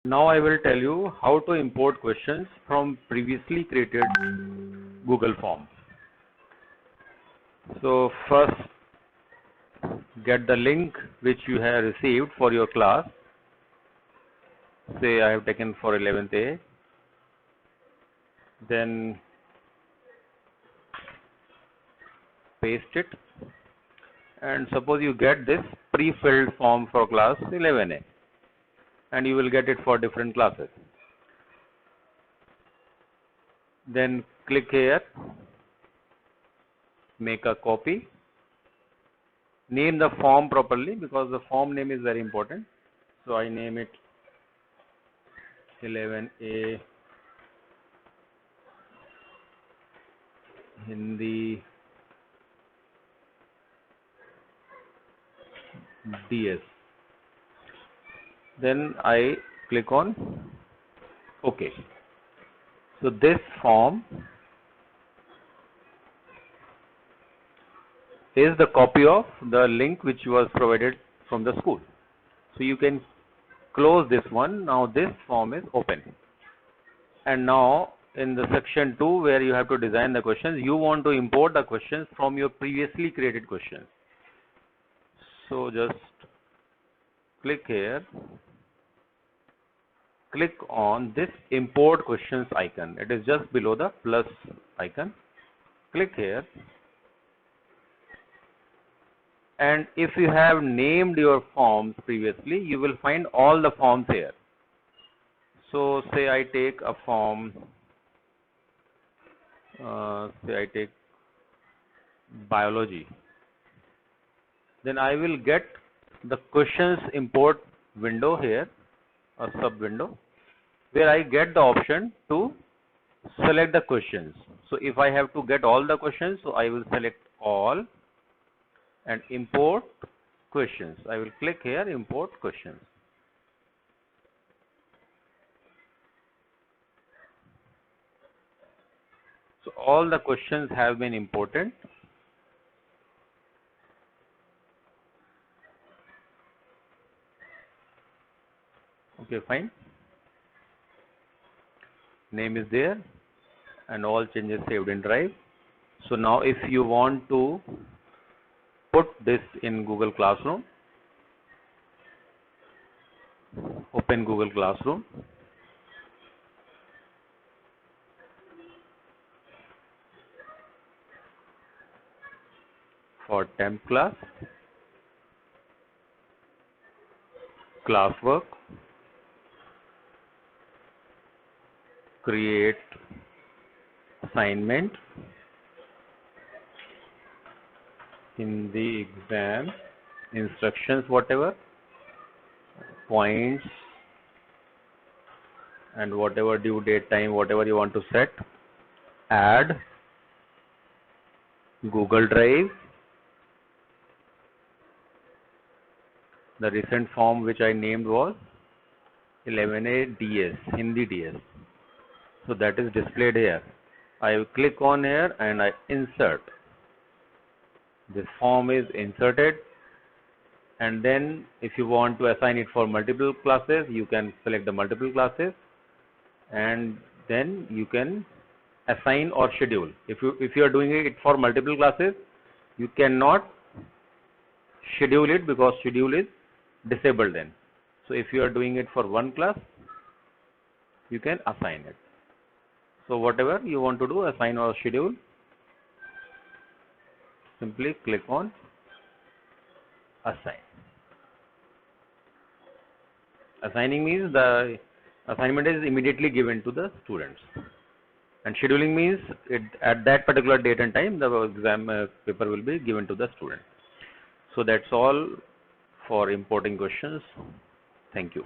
Now I will tell you how to import questions from previously created Google Form. So first, get the link which you have received for your class. Say I have taken for 11th A. Then paste it, and suppose you get this pre-filled form for class 11A, and you will get it for different classes. Then click here, make a copy, name the form properly because the form name is very important. So I name it 11A Hindi DS. Then I click on OK. So this form is the copy of the link which was provided from the school. So you can close this one. Now this form is open. And now in the section 2 where you have to design the questions, you want to import the questions from your previously created questions. So just click here, click on this import questions icon. It is just below the plus icon. Click here, and if you have named your forms previously, you will find all the forms here. So say I take a form, say I take biology, then I will get the questions import window here, a sub window, where I get the option to select the questions. So if I have to get all the questions, so I will select all and import questions. I will click here, import questions. So all the questions have been imported. Okay, fine. Name is there and all changes saved in Drive. So now if you want to put this in Google Classroom, open Google Classroom. For 10th class, classwork, create assignment in the exam, instructions, whatever, points, and whatever due date, time, whatever you want to set, add Google Drive, the recent form which I named was 11A DS, Hindi DS. So that is displayed here. I will click on here and I insert. This form is inserted, and then if you want to assign it for multiple classes, you can select the multiple classes, and then you can assign or schedule. If you are doing it for multiple classes, you cannot schedule it because schedule is disabled then. So if you are doing it for one class, you can assign it. So whatever you want to do, assign or schedule, simply click on assign. Assigning means the assignment is immediately given to the students, and scheduling means at that particular date and time the exam paper will be given to the student. So that's all for importing questions. Thank you.